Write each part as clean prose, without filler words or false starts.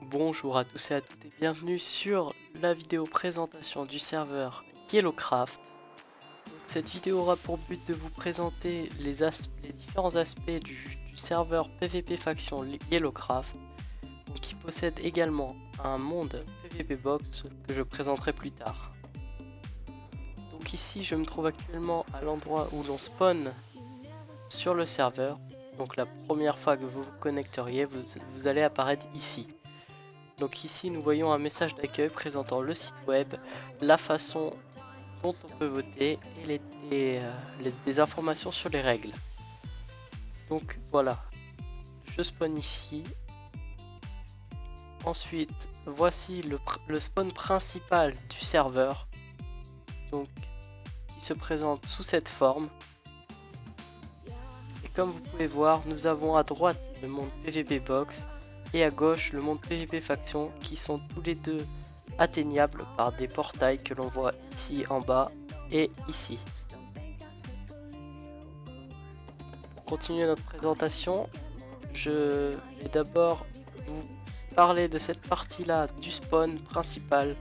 Bonjour à tous et à toutes et bienvenue sur la vidéo présentation du serveur Yellowcraft. Cette vidéo aura pour but de vous présenter les différents aspects du serveur PvP faction Yellowcraft, qui possède également un monde PvP Box que je présenterai plus tard. Donc ici je me trouve actuellement à l'endroit où l'on spawn sur le serveur. Donc la première fois que vous vous connecteriez, vous allez apparaître ici. Donc ici nous voyons un message d'accueil présentant le site web, la façon dont on peut voter et des informations sur les règles. Donc voilà, je spawn ici. Ensuite voici le spawn principal du serveur, donc qui se présente sous cette forme. Et comme vous pouvez voir, nous avons à droite le monde PvP Box et à gauche le monde PvP faction, qui sont tous les deux atteignables par des portails que l'on voit ici en bas et ici. Pour continuer notre présentation, je vais d'abord vous parler de cette partie là du spawn principal,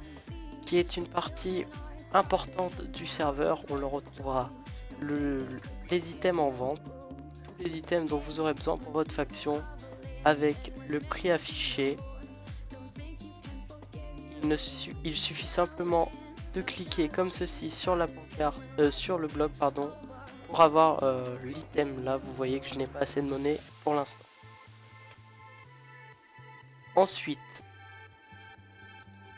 qui est une partie importante du serveur. On le retrouvera les items en vente, tous les items dont vous aurez besoin pour votre faction, avec le prix affiché. Il suffit simplement de cliquer comme ceci sur la pancarte, sur le bloc pardon, pour avoir l'item là. Vous voyez que je n'ai pas assez de monnaie pour l'instant. Ensuite,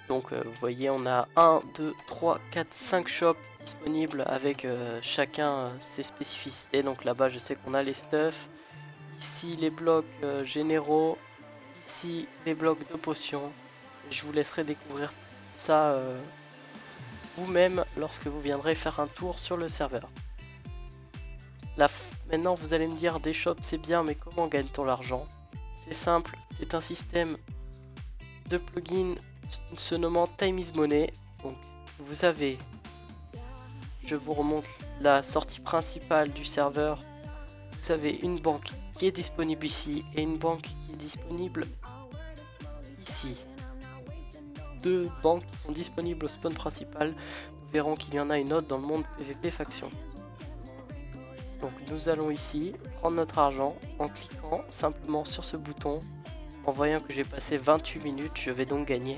donc vous voyez, on a 1, 2, 3, 4, 5 shops disponibles avec chacun ses spécificités. Donc là-bas je sais qu'on a les stuffs, ici les blocs généraux, ici les blocs de potions. Je vous laisserai découvrir ça vous-même lorsque vous viendrez faire un tour sur le serveur. Maintenant vous allez me dire, des shops c'est bien, mais comment gagne-t-on l'argent? C'est simple, c'est un système de plugin se nommant Time is Money. Donc vous avez, je vous remonte la sortie principale du serveur, vous avez une banque qui est disponible ici et une banque qui est disponible ici. Deux banques qui sont disponibles au spawn principal. Nous verrons qu'il y en a une autre dans le monde PvP faction. Donc nous allons ici prendre notre argent en cliquant simplement sur ce bouton. En voyant que j'ai passé 28 minutes, je vais donc gagner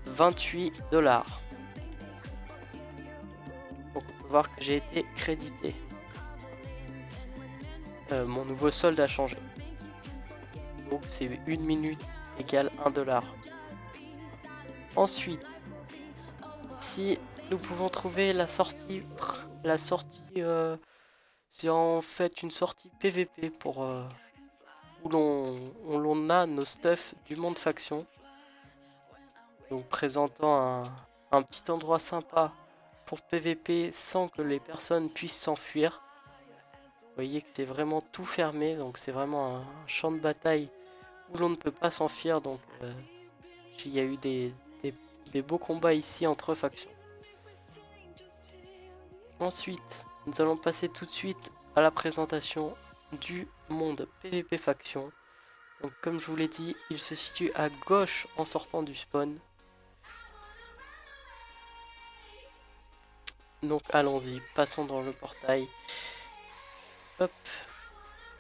28 $. Donc on peut voir que j'ai été crédité. Mon nouveau solde a changé. Donc c'est 1 minute égale 1 $. Ensuite, ici nous pouvons trouver la sortie. C'est en fait une sortie PVP pour où l'on a nos stuffs du monde faction. Donc présentant un petit endroit sympa pour PVP sans que les personnes puissent s'enfuir. Vous voyez que c'est vraiment tout fermé, donc c'est vraiment un champ de bataille où l'on ne peut pas s'enfuir. Donc il y a eu des beaux combats ici entre factions. Ensuite, nous allons passer tout de suite à la présentation du monde PvP faction. Donc comme je vous l'ai dit, il se situe à gauche en sortant du spawn. Donc allons-y, passons dans le portail. Hop.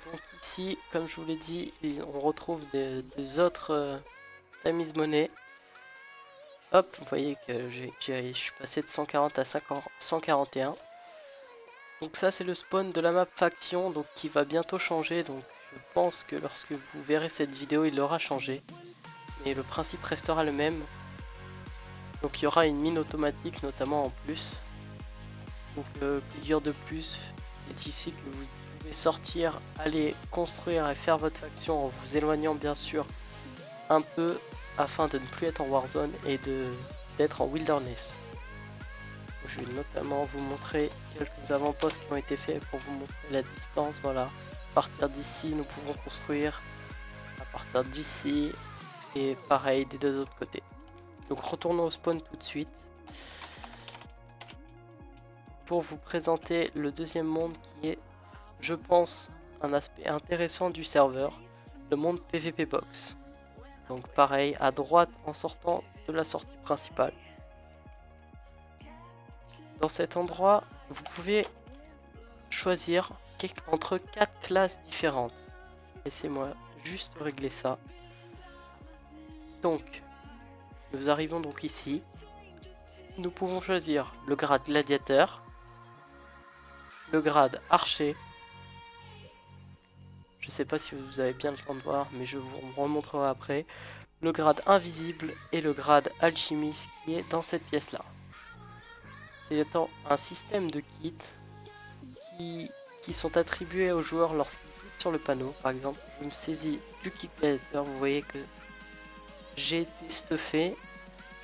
Donc ici, comme je vous l'ai dit, on retrouve des autres Time is Money. Hop, vous voyez que je suis passé de 140 à 141. Donc ça c'est le spawn de la map faction, donc qui va bientôt changer. Donc je pense que lorsque vous verrez cette vidéo, il aura changé. Mais le principe restera le même. Donc il y aura une mine automatique notamment en plus. Donc que dire de plus, c'est ici que vous pouvez sortir, aller construire et faire votre faction en vous éloignant bien sûr un peu, afin de ne plus être en Warzone et d'être en Wilderness. Je vais notamment vous montrer quelques avant-postes qui ont été faits pour vous montrer la distance. Voilà, à partir d'ici nous pouvons construire, à partir d'ici, et pareil des deux autres côtés. Donc retournons au spawn tout de suite pour vous présenter le deuxième monde, qui est, je pense, un aspect intéressant du serveur, le monde PvP Box. Donc pareil, à droite en sortant de la sortie principale. Dans cet endroit, vous pouvez choisir entre 4 classes différentes. Laissez-moi juste régler ça. Donc, nous arrivons donc ici. Nous pouvons choisir le grade gladiateur, le grade archer. Je sais pas si vous avez bien le temps de voir, mais je vous remontrerai après. Le grade invisible et le grade alchimiste qui est dans cette pièce là. C'est un système de kits qui sont attribués aux joueurs lorsqu'ils cliquent sur le panneau. Par exemple, je me saisis du kit gladiateur, vous voyez que j'ai été stuffé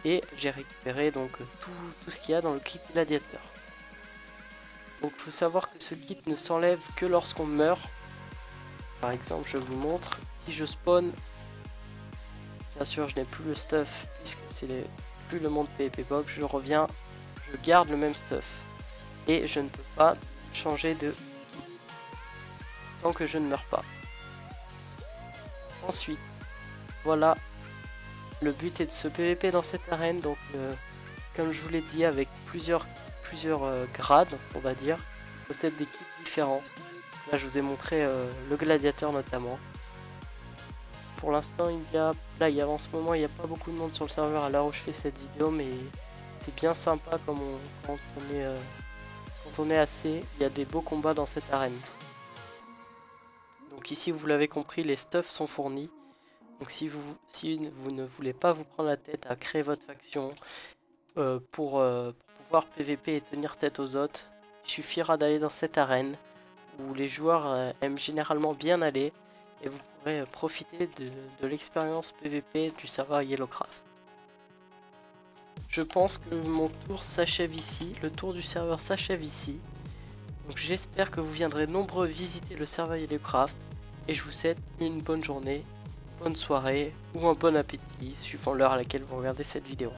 et j'ai récupéré donc tout ce qu'il y a dans le kit gladiateur. Donc il faut savoir que ce kit ne s'enlève que lorsqu'on meurt. Par exemple, je vous montre, si je spawn, bien sûr je n'ai plus le stuff puisque c'est plus le monde PvP box, je reviens, je garde le même stuff et je ne peux pas changer de kit tant que je ne meurs pas. Ensuite, voilà, le but est de se PvP dans cette arène, donc comme je vous l'ai dit, avec plusieurs grades, on va dire, possède des kits différents. Là je vous ai montré le gladiateur notamment. Pour l'instant en ce moment il n'y a pas beaucoup de monde sur le serveur à l'heure où je fais cette vidéo, mais c'est bien sympa quand on est assez, il y a des beaux combats dans cette arène. Donc ici vous l'avez compris, les stuffs sont fournis. Donc si vous ne voulez pas vous prendre la tête à créer votre faction pour pouvoir PVP et tenir tête aux autres, il suffira d'aller dans cette arène où les joueurs aiment généralement bien aller et vous pourrez profiter de l'expérience PVP du serveur Yellowcraft. Je pense que mon tour s'achève ici, le tour du serveur s'achève ici. Donc j'espère que vous viendrez nombreux visiter le serveur Yellowcraft et je vous souhaite une bonne journée, bonne soirée ou un bon appétit suivant l'heure à laquelle vous regardez cette vidéo.